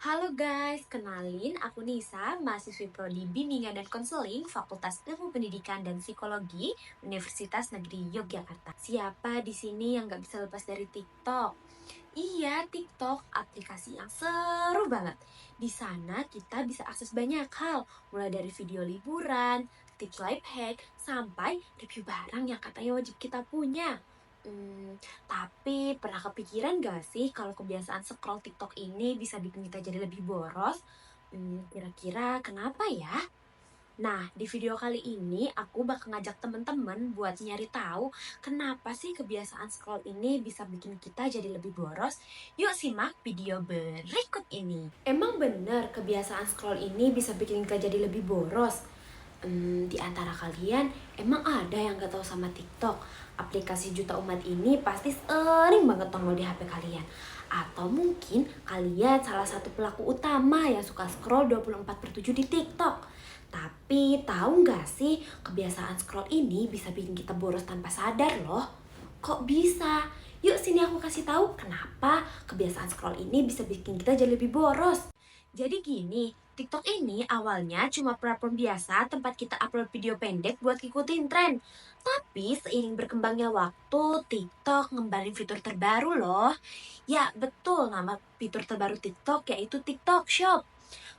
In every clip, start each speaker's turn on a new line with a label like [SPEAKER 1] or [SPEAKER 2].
[SPEAKER 1] Halo guys, kenalin aku Nisa, mahasiswi Prodi Bimbingan dan Konseling Fakultas Ilmu Pendidikan dan Psikologi Universitas Negeri Yogyakarta. Siapa di sini yang gak bisa lepas dari TikTok? Iya, TikTok, aplikasi yang seru banget. Di sana kita bisa akses banyak hal, mulai dari video liburan, tips life hack, sampai review barang yang katanya wajib kita punya. Tapi pernah kepikiran gak sih kalau kebiasaan scroll TikTok ini bisa bikin kita jadi lebih boros? Kira-kira kenapa ya? Nah, di video kali ini aku bakal ngajak temen-temen buat nyari tahu kenapa sih kebiasaan scroll ini bisa bikin kita jadi lebih boros. Yuk simak video berikut ini. Emang bener kebiasaan scroll ini bisa bikin kita jadi lebih boros? Di antara kalian, emang ada yang gak tahu sama TikTok? Aplikasi juta umat ini pasti sering banget nongol di HP kalian. Atau mungkin kalian salah satu pelaku utama yang suka scroll 24/7 di TikTok. Tapi tahu nggak sih, kebiasaan scroll ini bisa bikin kita boros tanpa sadar loh. Kok bisa? Yuk sini aku kasih tahu kenapa kebiasaan scroll ini bisa bikin kita jadi lebih boros. Jadi gini, TikTok ini awalnya cuma platform biasa tempat kita upload video pendek buat ngikutin tren. Tapi seiring berkembangnya waktu, TikTok ngembalin fitur terbaru loh. Ya betul, nama fitur terbaru TikTok yaitu TikTok Shop.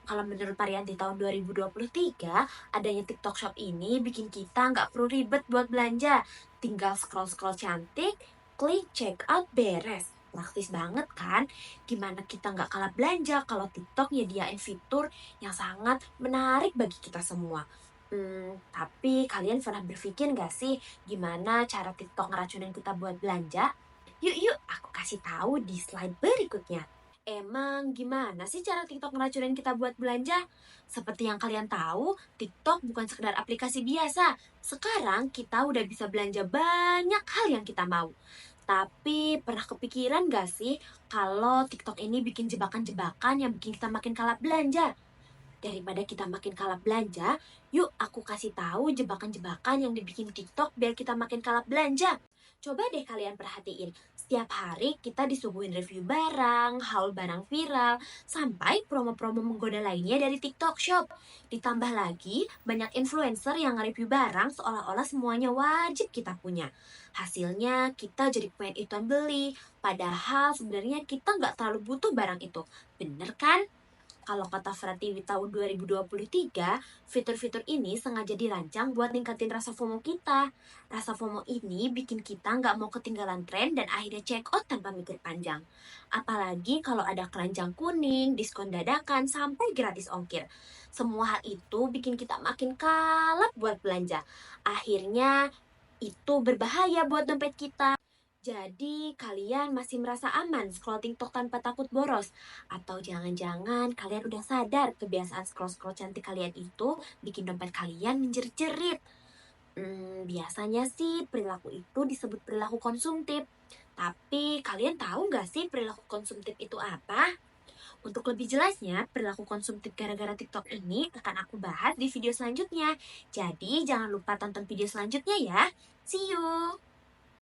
[SPEAKER 1] Kalau menurut varian di tahun 2023, adanya TikTok Shop ini bikin kita nggak perlu ribet buat belanja. Tinggal scroll-scroll cantik, klik check out beres. Praktis banget kan? Gimana kita nggak kalah belanja kalau TikTok nyediain fitur yang sangat menarik bagi kita semua. Tapi kalian pernah berpikir nggak sih gimana cara TikTok ngeracunin kita buat belanja? Yuk, aku kasih tahu di slide berikutnya. Emang gimana sih cara TikTok ngeracunin kita buat belanja? Seperti yang kalian tahu, TikTok bukan sekedar aplikasi biasa. Sekarang kita udah bisa belanja banyak hal yang kita mau. Tapi pernah kepikiran gak sih kalau TikTok ini bikin jebakan-jebakan yang bikin kita makin kalap belanja? Daripada kita makin kalap belanja, yuk aku kasih tahu jebakan-jebakan yang dibikin TikTok biar kita makin kalap belanja. Coba deh kalian perhatiin, setiap hari kita disuguhin review barang, haul barang viral, sampai promo-promo menggoda lainnya dari TikTok Shop. Ditambah lagi, banyak influencer yang nge-review barang seolah-olah semuanya wajib kita punya. Hasilnya, kita jadi pengen ikutan beli, padahal sebenarnya kita nggak terlalu butuh barang itu. Bener kan? Kalau kata Pratiwi tahun 2023, fitur-fitur ini sengaja dirancang buat ningkatin rasa FOMO kita. Rasa FOMO ini bikin kita nggak mau ketinggalan tren dan akhirnya check out tanpa mikir panjang. Apalagi kalau ada keranjang kuning, diskon dadakan, sampai gratis ongkir. Semua hal itu bikin kita makin kalap buat belanja. Akhirnya itu berbahaya buat dompet kita. Jadi, kalian masih merasa aman scroll TikTok tanpa takut boros? Atau jangan-jangan kalian udah sadar kebiasaan scroll-scroll cantik kalian itu bikin dompet kalian menjerit-jerit? Biasanya sih perilaku itu disebut perilaku konsumtif. Tapi kalian tahu nggak sih perilaku konsumtif itu apa? Untuk lebih jelasnya, perilaku konsumtif gara-gara TikTok ini akan aku bahas di video selanjutnya. Jadi, jangan lupa tonton video selanjutnya ya. See you!